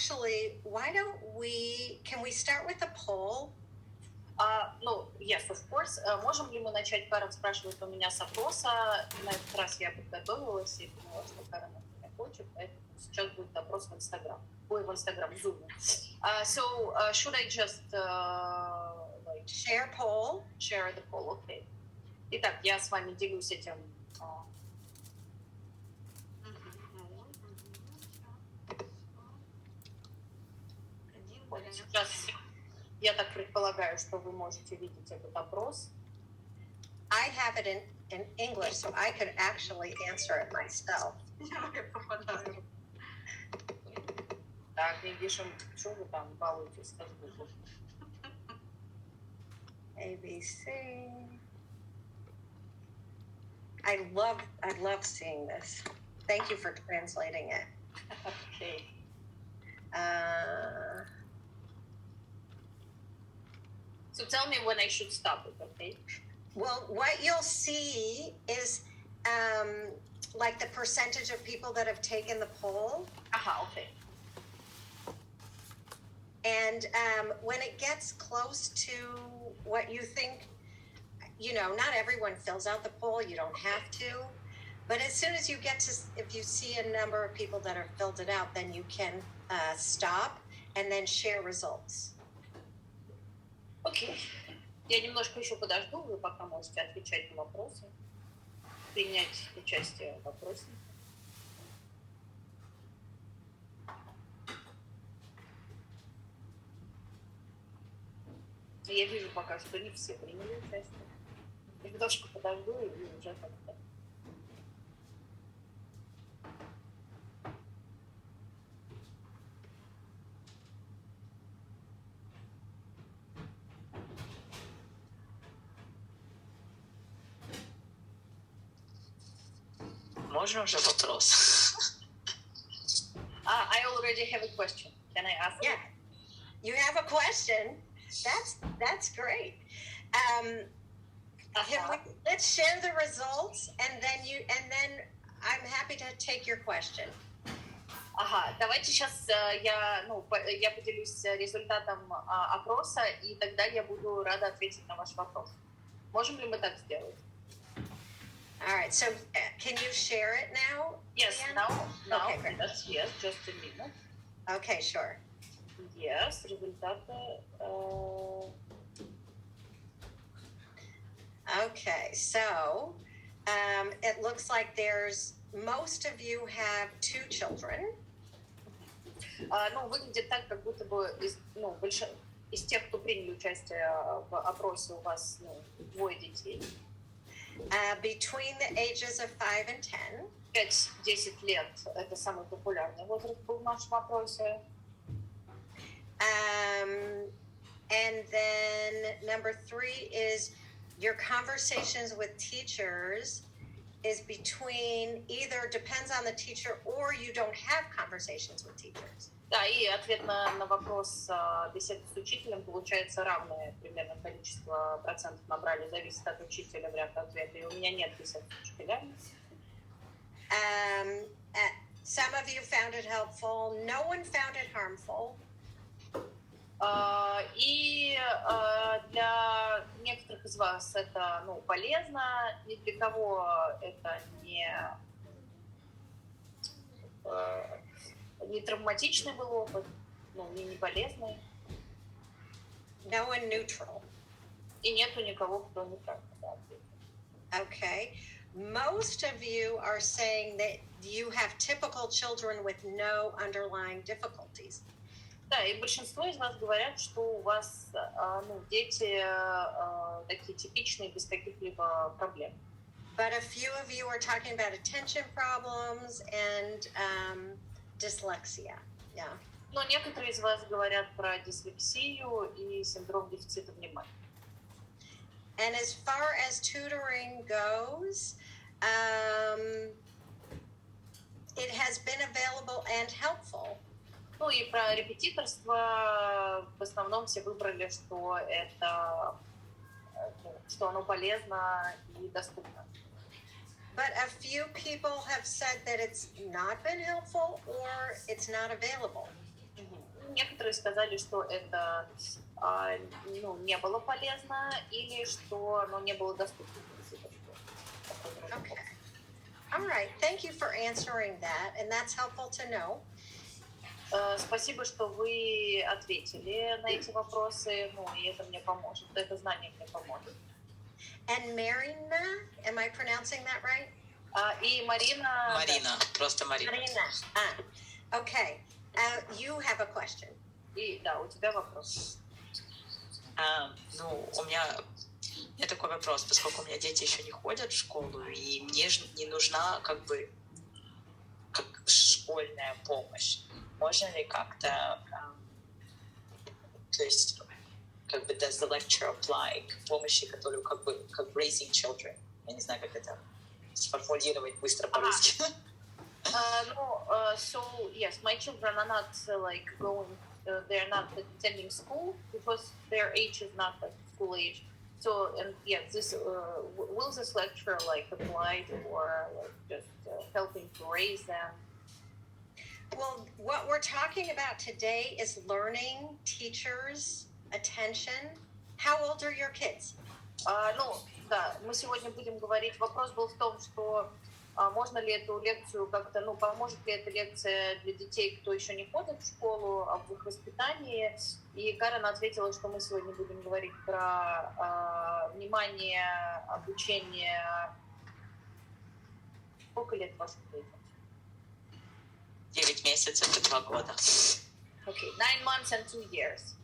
actually, can we start with the poll? Yes, of course. Можем ли мы начать? Карен спрашивает у меня с опроса. На этот раз я подготовилась и поняла, что Карен от меня хочет, поэтому сейчас будет опрос в Инстаграм. Ой, в Инстаграм, в Zoom. So, should I just share poll? Share the poll, okay. Итак, я с вами делюсь этим. Сейчас я так предполагаю, что вы можете видеть этот опрос. I have it in English, so I could actually answer it myself. Так, мы пишем, что вы там балуетесь со звуком. ABC. I love seeing this. Thank you for translating it. Okay. So tell me when I should stop it, okay? Well, what you'll see is like the percentage of people that have taken the poll. Okay. And when it gets close to what you think, not everyone fills out the poll, you don't have to. But as soon as you if you see a number of people that have filled it out, then you can stop and then share results. Окей. Я немножко еще подожду, вы пока можете отвечать на вопросы, принять участие в вопросе. Я вижу пока, что не все приняли участие. Немножко подожду и уже как-то. Можно уже вопрос? I already have a question. Can I ask? Yeah, you have a question. That's great. Let's share the results, and then I'm happy to take your question. Давайте сейчас я поделюсь результатом опроса, и тогда я буду рада ответить на ваш вопрос. Можем ли мы так сделать? All right, so can you share it now? Yes, Ian? now. Okay, great. Yes, just a minute. Okay, sure. Yes, результаты. Okay, so it looks like most of you have 2 children. Выглядит так, как будто бы из тех, кто приняли участие в опросе, у вас 2 детей. Between the ages of 5 and 10. 5-10 лет – это самый популярный возраст был в нашем опросе. And then number 3 is your conversations with teachers is between either depends on the teacher or you don't have conversations with teachers. Да, и ответ на вопрос беседы с учителем получается равное примерно количество процентов набрали, зависит от учителя вариант ответа. И у меня нет бесед с учителями. Some of you found it helpful. No one found it harmful. И для некоторых из вас это полезно, ни для кого это не травматичный был опыт, не полезный. No one neutral. И нету никого, кто нейтральный. Okay. Most of you are saying that you have typical children with no underlying difficulties. Да, и большинство из вас говорят, что у вас дети такие типичные, без каких-либо проблем. But a few of you are talking about attention problems and dyslexia. Yeah. Но некоторые из вас говорят про дислексию и синдром дефицита внимания. And as far as tutoring goes, it has been available and helpful. И про репетиторство в основном все выбрали, что оно полезно и доступно. But a few people have said that it's not been helpful or it's not available. Некоторые сказали, что это не было полезно или что оно не было доступно. Okay. All right. Thank you for answering that, and that's helpful to know. Спасибо, что вы ответили на эти вопросы, и это мне поможет, это знание мне поможет. And Marina, am I pronouncing that right? И Марина... Марина, просто Марина. Marina. Okay. You have a question. И да, у тебя вопрос. У меня такой вопрос, поскольку у меня дети еще не ходят в школу, и мне же не нужна как школьная помощь. Можно ли как-то, то есть, does the lecture apply к помощи, которую как raising children? Я не знаю, как это сформулировать быстро по-русски. So yes, my children are not they're not attending school because their age is not school age. So and this will this lecture apply for just helping to raise them? Well, what we're talking about today is learning, teachers, attention. How old are your kids? Мы сегодня будем говорить. Вопрос был в том, что можно ли эту лекцию как-то, поможет ли эта лекция для детей, кто еще не ходит в школу, об их воспитании. И Карен ответила, что мы сегодня будем говорить про внимание, обучение. Сколько лет вашим детям? 9 месяцев и 2 года. Okay, 9 months and 2 years.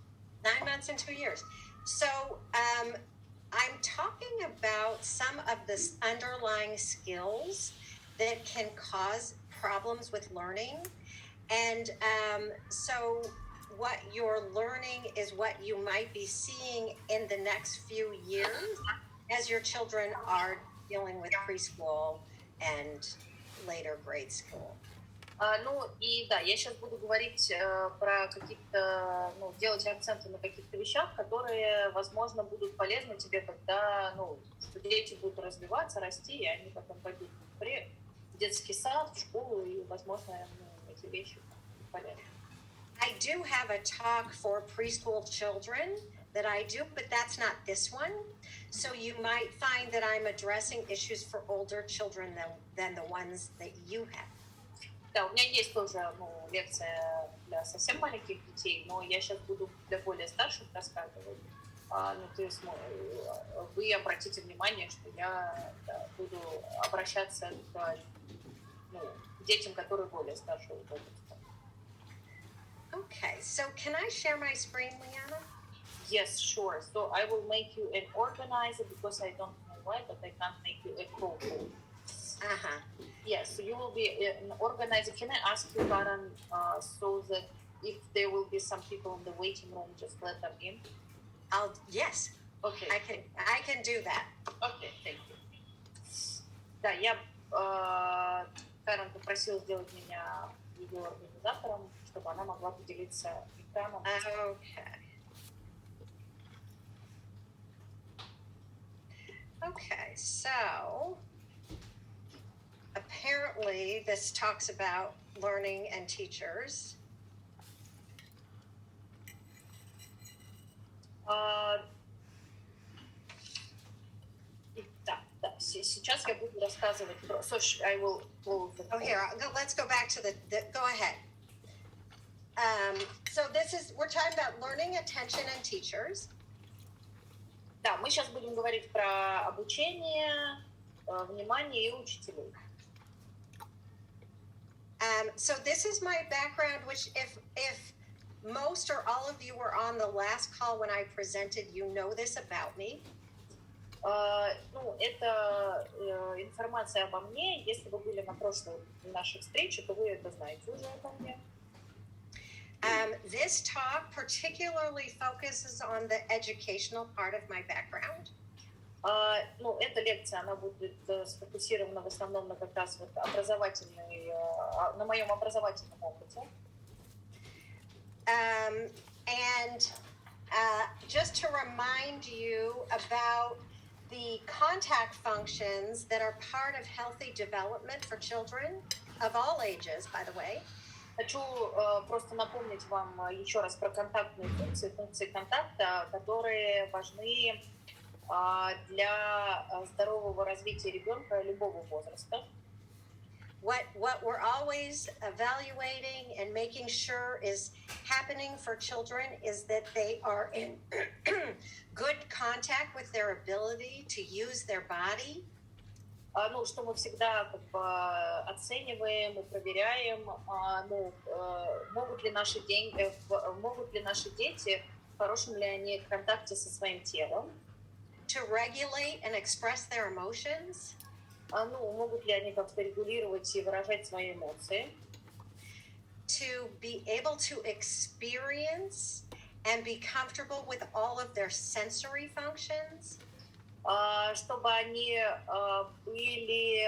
9 months and 2 years. So, I'm talking about some of the underlying skills that can cause problems with learning. And so what you're learning is what you might be seeing in the next few years as your children are dealing with preschool and later grade school. Я сейчас буду говорить про какие-то, делать акценты на каких-то вещах, которые, возможно, будут полезны тебе, когда, что дети будут развиваться, расти, и они потом пойдут в детский сад, в школу, и, возможно, эти вещи полезны. I do have a talk for preschool children that I do, but that's not this one. So you might find that I'm addressing issues for older children than the ones that you have. Да, у меня есть тоже лекция для совсем маленьких детей, но я сейчас буду для более старших рассказывать. То есть вы обратите внимание, что я буду обращаться к детям, которые более старшего возраста. Okay, so can I share my screen, Liana? Yes, sure. So I will make you an organizer because I don't know why, but I can't make you a co-host. Uh-huh. Yes, so you will be an organizer. Can I ask you, Karen, so that if there will be some people in the waiting room, just let them in? Yes. Okay. I can do that. Okay, thank you. Да, я Карен попросила сделать меня ее организатором, чтобы она могла поделиться экраном. Okay, so apparently this talks about learning and teachers. Да, сейчас я буду рассказывать про... So I will close the... Oh, here, let's go back to go ahead. So we're talking about learning, attention, and teachers. Да, мы сейчас будем говорить про обучение, внимание и учителей. So this is my background, which if most or all of you were on the last call when I presented, you know this about me. Это информация обо мне. Если вы были на прошлой нашей встрече, то вы это знаете уже обо мне. This talk particularly focuses on the educational part of my background. Эта лекция, она будет сфокусирована в основном на как раз вот на моем образовательном опыте. And just to remind you about the contact functions that are part of healthy development for children of all ages, by the way. Хочу просто напомнить вам еще раз про контактные функции контакта, которые важны для здорового развития ребенка любого возраста. What we're always evaluating and making sure is happening for children is that they are in good contact with their ability to use their body. Ну, что мы всегда как бы оцениваем и проверяем, могут ли наши дети, в хорошем ли они контакте со своим телом. To regulate and express their emotions. Ну, могут ли они как-то регулировать и выражать свои эмоции. To be able to experience and be comfortable with all of their sensory functions. Чтобы они были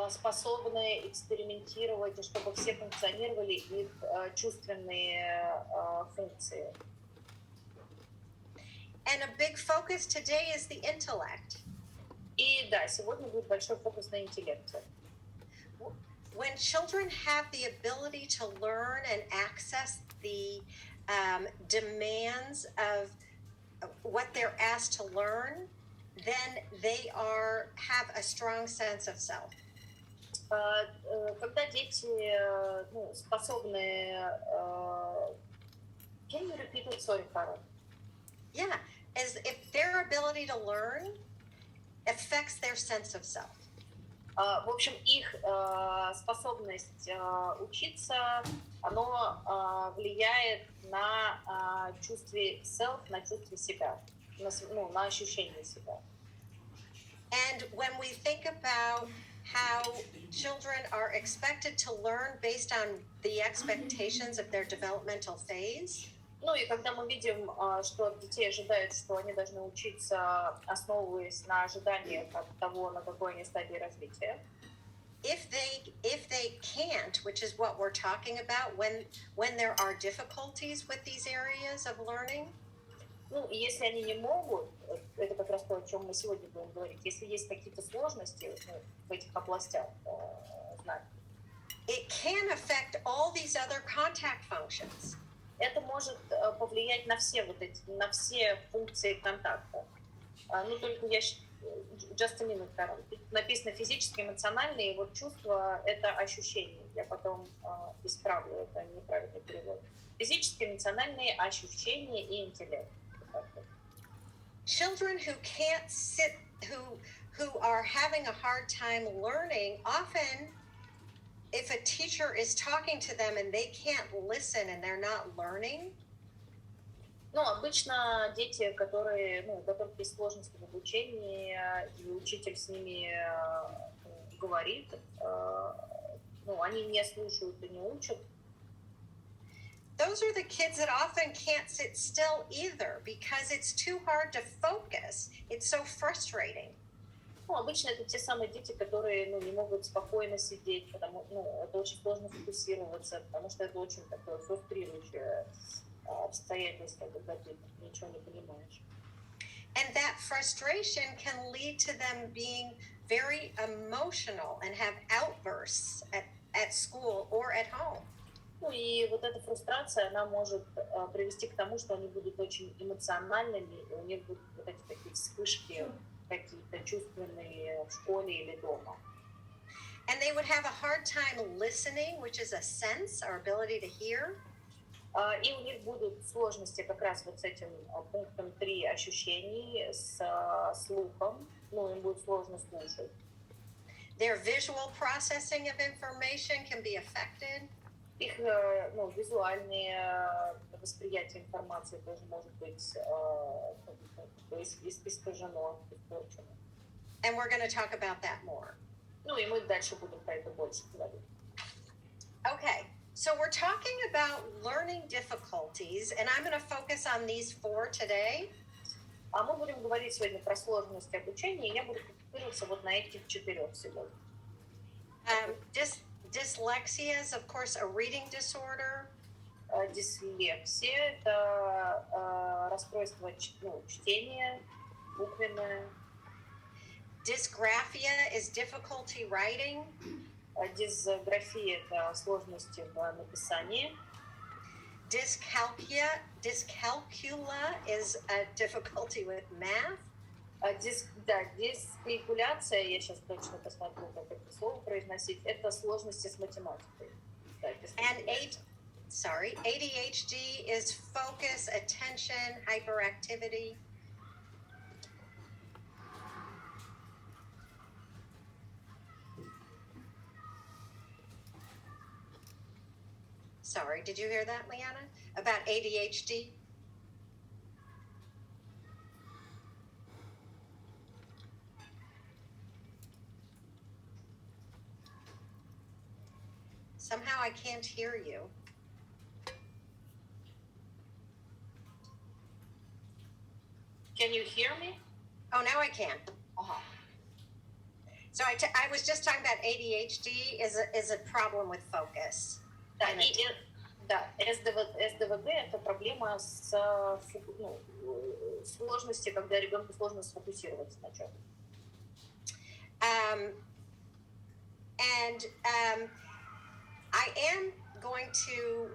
способны экспериментировать, и чтобы все функционировали их чувственные функции. And a big focus today is the intellect. И да, сегодня будет большой фокус на интеллекте. When children have the ability to learn and access the demands of what they're asked to learn, then they have a strong sense of self. Когда дети способны... Can you repeat it? Sorry, Farah. Yeah, as if their ability to learn affects their sense of self. В общем, их способность учиться, оно влияет на чувстве self, на чувстве себя, на ощущение себя. And when we think about how children are expected to learn based on the expectations of their developmental phase, Ну и когда мы видим, что от детей ожидают, что они должны учиться, основываясь на ожиданиях от того, на какой они стадии развития. If they can't, which is what we're talking about, when there are difficulties with these areas of learning. Ну, и если они не могут, это как раз то, о чем мы сегодня будем говорить, если есть какие-то сложности в этих областях знаний, it can affect all these other contact functions. Это может повлиять на все на все функции контакта. Ну, только just a minute, Карен. Тут написано физические, эмоциональные, и вот чувства — это ощущения. Я потом исправлю, это неправильный перевод. Физические, эмоциональные, ощущения и интеллект. Children who can't sit, who are having a hard time learning, often if a teacher is talking to them and they can't listen and they're not learning. Ну, обычно дети, у которых есть сложности в обучении, и учитель с ними говорит, они не слушают и не учат. Those are the kids that often can't sit still either because it's too hard to focus. It's so frustrating. Ну, обычно это те самые дети, которые не могут спокойно сидеть, потому это очень сложно фокусироваться, потому что это очень такое фрустрирующее обстоятельство, когда ты ничего не понимаешь. And that frustration can lead to them being very emotional and have outbursts at school or at home. Ну и вот эта фрустрация, она может привести к тому, что они будут очень эмоциональными, и у них будут вот эти такие вспышки какие-то чувственные в школе или дома. And they would have a hard time listening, which is a sense, our ability to hear. И у них будут сложности как раз вот с этим пунктом 3 ощущений, с слухом, им будет сложно слушать. Their visual processing of information can be affected. Их визуальное восприятие информации тоже может быть искажено, испорчено. And we're going to talk about that more. Ну и мы дальше будем про это больше говорить. Okay, so we're talking about learning difficulties, and I'm going to focus on these 4 today. А мы будем говорить сегодня про сложности обучения, и я буду фокусироваться вот на этих 4 сегодня. Dyslexia is, of course, a reading disorder. Дислексия – это расстройство чтения, буквенное. Dysgraphia is difficulty writing. Дисграфия – это сложности в написании. Dyscalculia is a difficulty with math. Дискалькуляция, я сейчас точно посмотрю, как это слово произносить, это сложности с математикой. Да, And ADHD is focus, attention, hyperactivity. Sorry, did you hear that, Leanna? About ADHD? Somehow I can't hear you. Can you hear me? Oh, now I can. So I was just talking about ADHD is a problem with focus. Да, СДВГ – это проблема с сложности, когда ребенку сложно сфокусироваться на чем-то. I am going to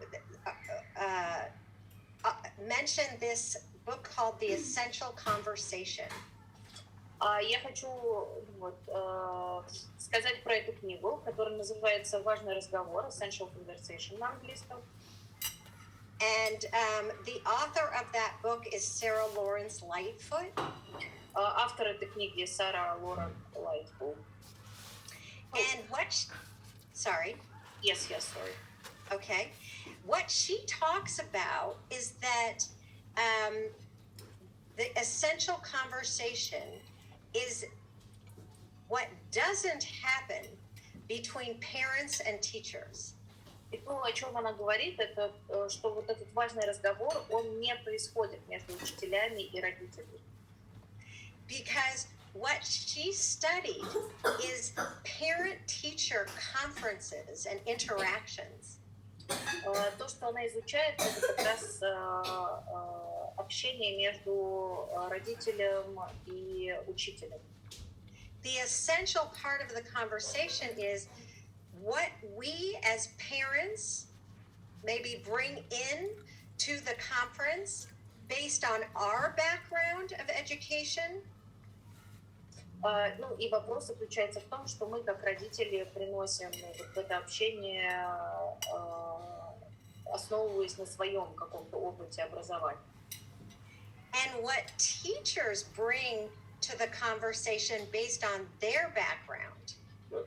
mention this book called The Essential Conversation. Я хочу сказать про эту книгу, которая называется «Важный разговор», Essential Conversation на английском. And the author of that book is Sarah Lawrence Lightfoot. Автор этой книги Сара Лорен Лайтфуд. And sorry. Yes, sorry. Okay. What she talks about is that the essential conversation is what doesn't happen between parents and teachers. И то, о чем она говорит, это что вот этот важный разговор, он не происходит между учителями и родителями. Because what she studied is parent-teacher conferences and interactions. То, что она изучает, это как раз общение между родителем и учителем. The essential part of the conversation is what we as parents maybe bring in to the conference based on our background of education. И вопрос заключается в том, что мы, как родители, приносим вот это общение, основываясь на своем каком-то опыте образования. And what teachers bring to the conversation based on their background.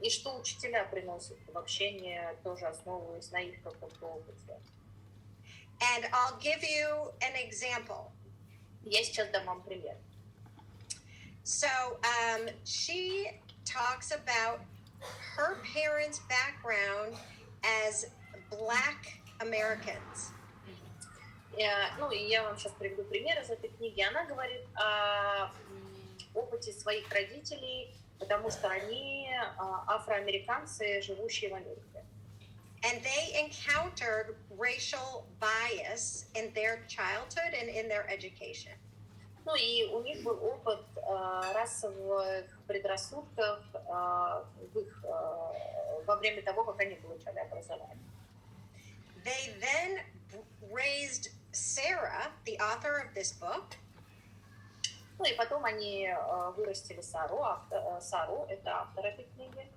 И что учителя приносят в общение, тоже основываясь на их каком-то опыте. And I'll give you an example. Я сейчас дам вам пример. So she talks about her parents' background as Black Americans. И я вам сейчас приведу пример из этой книги. Она говорит о опыте своих родителей, потому что они афроамериканцы, живущие в Америке. And they encountered racial bias in their childhood and in their education. И у них был опыт расовых предрассудков во время того, как они получали образование. They then raised Sarah, the author of this book. И потом они вырастили Сару, это автор этой книги.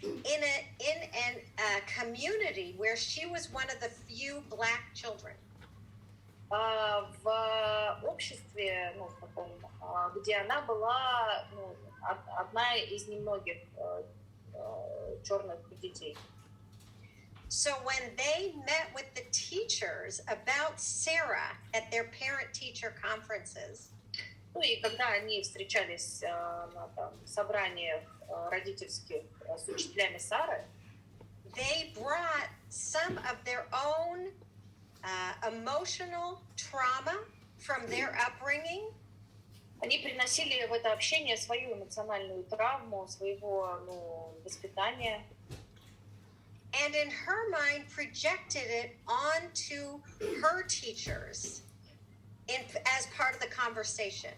In a community where she was one of the few Black children. В обществе, таком, где она была одна из немногих черных детей. So when they met with the teachers about Sarah at their parent-teacher conferences, И когда они встречались на собраниях родительских с учителями Сары, they brought some of their own emotional trauma from their upbringing. Они приносили в это общение свою эмоциональную травму, своего воспитания. And in her mind projected it onto her teachers as part of the conversation.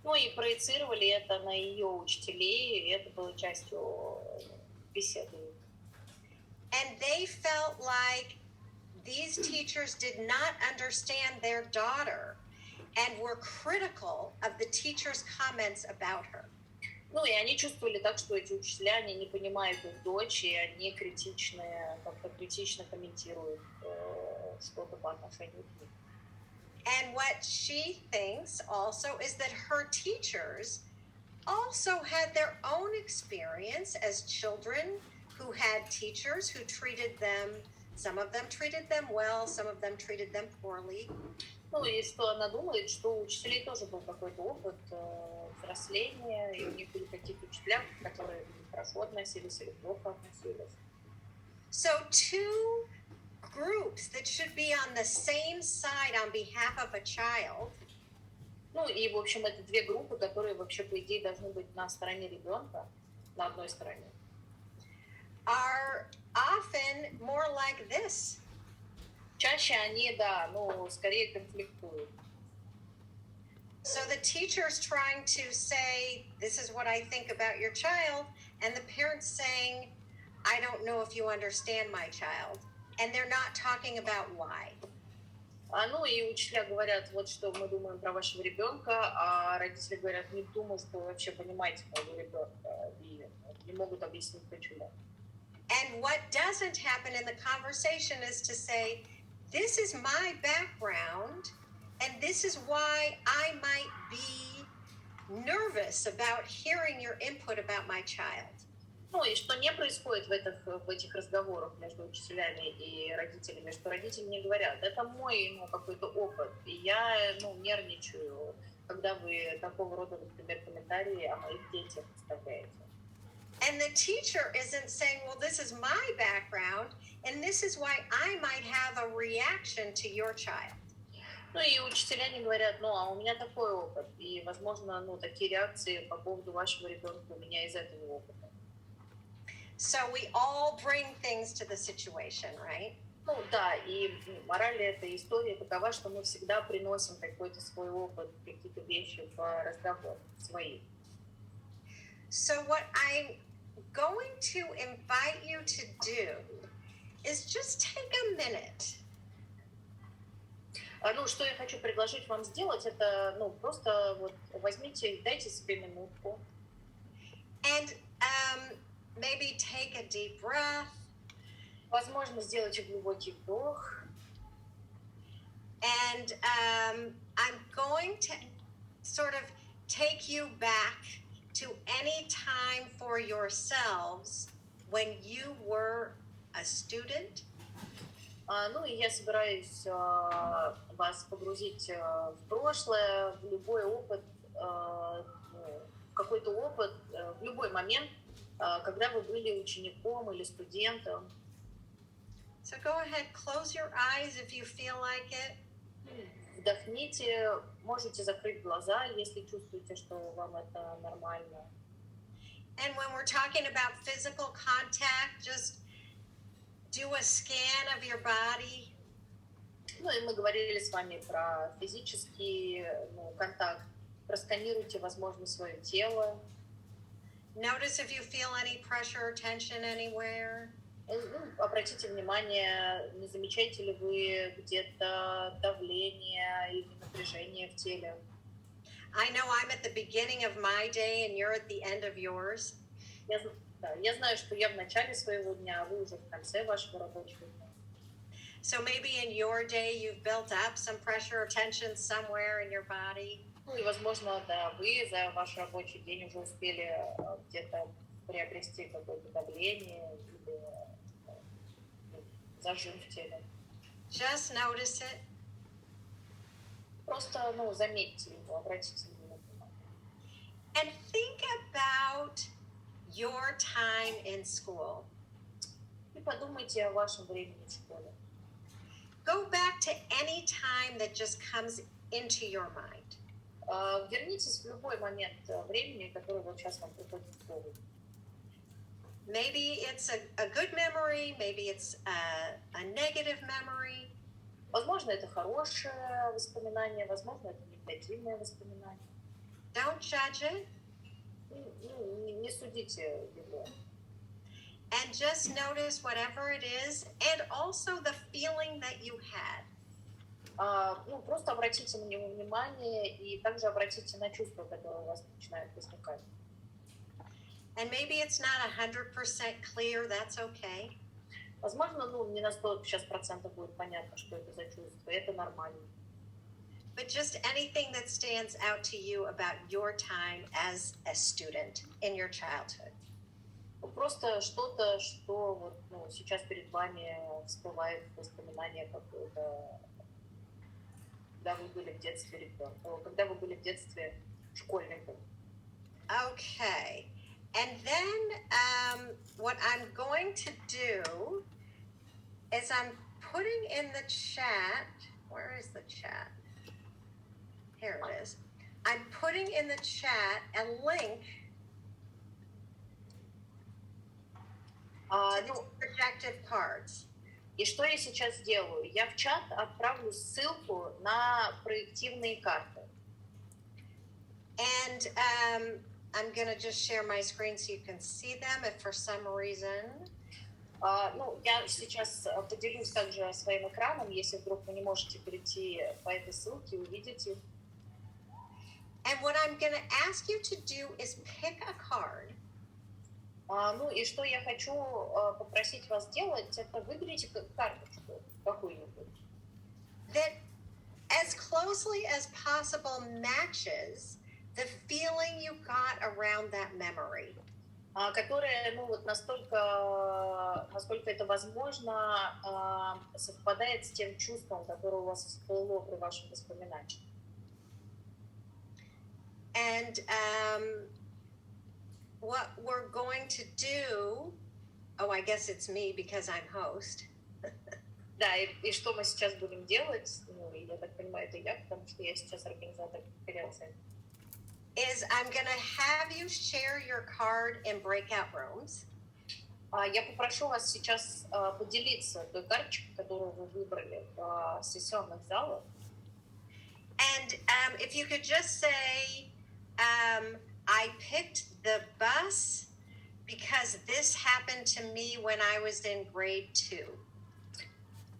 И проецировали это на ее учителей, и это было частью беседы. And they felt like these teachers did not understand their daughter and were critical of the teacher's comments about her. Ну, и они чувствовали так, что эти учителя, они не понимают их дочь, и они критичные, как-то критично комментируют что-то по отношению к ним. And what she thinks also is that her teachers also had their own experience as children who had teachers who treated them, some of them treated them well, some of them treated them poorly. Ну, и что она думает, что у учителей тоже был какой-то опыт взросления, и у них были какие-то учителя, которые хорошо относились или плохо относились. So two groups that should be on the same side on behalf of a child Ну, и, в общем, это две группы, которые вообще, по идее, должны быть на стороне ребенка, на одной стороне. are often more like this. Чаще они, да, ну, скорее конфликтуют. So the teacher's trying to say, this is what I think about your child, and the parent's saying, I don't know if you understand my child. And they're not talking about why. Ну и учителя говорят, вот что мы думаем про вашего ребенка, а родители говорят, не думаю, что вы вообще понимаете моего ребенка, и не могут объяснить почему. And what doesn't happen in the conversation is to say, this is my background, and this is why I might be nervous about hearing your input about my child. Ну и что не происходит в этих разговорах между учителями и родителями, что родители не говорят, это мой какой-то опыт, и я нервничаю, когда вы такого рода, например, комментарии о моих детях вставляете. And the teacher isn't saying, well, this is my background, and this is why I might have a reaction to your child. Ну и учителя не говорят, ну а у меня такой опыт, и, возможно, такие реакции по поводу вашего ребенка у меня из этого опыта. So we all bring things to the situation, right? Ну да, и мораль этой истории такова, что мы всегда приносим какой-то свой опыт, какие-то вещи в разговор свои. So what I'm going to invite you to do is just take a minute. Ну, что я хочу предложить вам сделать, это, просто вот возьмите, дайте себе минутку. And maybe take a deep breath. Возможно, сделайте глубокий вдох. And I'm going to sort of take you back to any time for yourselves when you were a student. Ну, и я собираюсь вас погрузить в прошлое, в любой опыт, в какой-то опыт, в любой момент, когда вы были учеником или студентом. So go ahead, close your eyes if you feel like it. Вдохните, можете закрыть глаза, если чувствуете, что вам это нормально. And when we're talking about physical contact, just do a scan of your body. Ну и мы говорили с вами про физический контакт. Просканируйте, возможно, свое тело. Notice if you feel any pressure or tension anywhere. Обратите внимание, не замечаете ли вы где-то давление или напряжение в теле. I know I'm at the beginning of my day and you're at the end of yours. Я знаю, что я в начале своего дня, а вы уже в конце вашего рабочего дня. So maybe in your day you've built up some pressure or tension somewhere in your body. Ну и, возможно, да, вы за ваш рабочий день уже успели где-то приобрести какое-то давление или зажим в теле. Just notice it. Просто, заметьте его, обратите на него внимание. And think about your time in school. И подумайте о вашем времени в школе. Go back to any time that just comes into your mind. Вернитесь в любой момент времени, который вот сейчас вам приходит в голову. Maybe it's a good memory, maybe it's a negative memory. Возможно, это хорошее воспоминание, возможно, это негативное воспоминание. Don't judge it. Не судите его. and just notice whatever it is, and also the feeling that you had. Ну, просто обратите на него внимание и также обратите на чувства, которые у вас начинают возникать. And maybe it's not 100% clear, that's okay. Возможно, ну, не на 100% будет понятно, что это за чувство, и это нормально. But just anything that stands out to you about your time as a student in your childhood. Ну, просто что-то, что вот, ну, сейчас перед вами всплывает воспоминание какое-то, когда вы были в детстве ребенком, когда вы были в детстве школьником. Okay. And then what I'm going to do is I'm putting in the chat, where is the chat? Here it is. I'm putting in the chat a link to these projective cards. И что я сейчас сделаю? Я в чат отправлю ссылку на проективные карты. And I'm going to just share my screen so you can see them if for some reason. Ну, я сейчас поделюсь также своим экраном, если вдруг вы не можете перейти по этой ссылке, увидите их. And what I'm going to ask you to do is pick a card. Ну и что я хочу попросить вас сделать, это выберите карточку какую-нибудь. That as closely as possible matches the feeling you got around that memory. Которая, ну вот насколько это возможно, совпадает с тем чувством, которое у вас всплыло при вашем воспоминании. And what we're going to do, oh, I guess it's me because I'm host. Да, и что мы сейчас будем делать, ну, я так понимаю, это я, потому что я сейчас организатор конференции. Is I'm going to have you share your card in breakout rooms. Я попрошу вас сейчас поделиться той карточкой, которую вы выбрали в сессионных залах. And if you could just say, I picked the bus because this happened to me when I was in grade 2.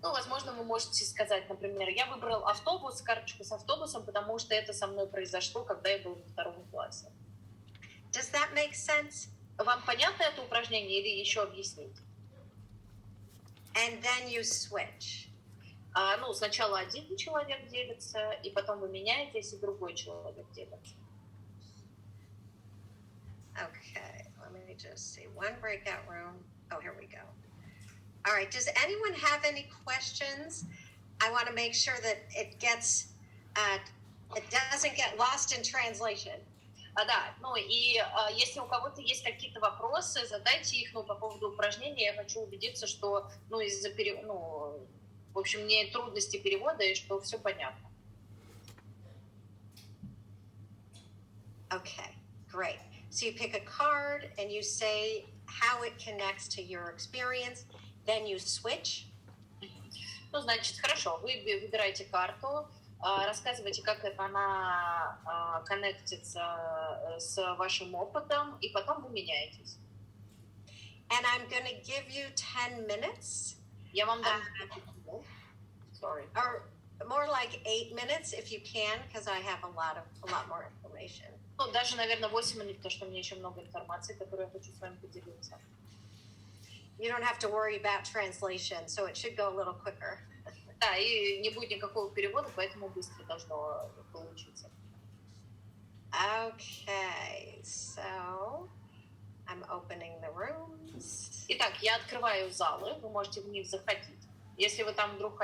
Ну, возможно, вы можете сказать, например, я выбрал автобус, карточку с автобусом, потому что это со мной произошло, когда я был во 2 классе. Does that make sense? Вам понятно это упражнение или еще объяснить? And then you switch. Ну, сначала один человек делится, и потом вы меняетесь, и другой человек делится. Okay, let me just see. One breakout room. Oh, here we go. All right, does anyone have any questions? I want to make sure that it gets, it doesn't get lost in translation. Да, ну и если у кого-то есть какие-то вопросы, задайте их, ну, по поводу упражнения. Я хочу убедиться, что, ну, в общем, нет трудностей перевода, и что все понятно. Okay, great. So you pick a card and you say how it connects to your experience. Then you switch. Ну, значит, хорошо, вы выбираете карту, рассказывайте, как это она коннектится с вашим опытом, и потом вы меняетесь. And I'm going to give you 10 minutes. Я вам дам... Sorry. Or more like 8 minutes if you can, because I have a lot more information. Ну, даже, наверное, 8 минут, потому что у меня еще много информации, которую я хочу с вами поделиться. You don't have to worry about translation, so it should go a little quicker. Да, и не будет никакого перевода, поэтому быстро должно получиться. Okay, so I'm opening the rooms. Итак, я открываю залы, вы можете в них заходить. Если вы там вдруг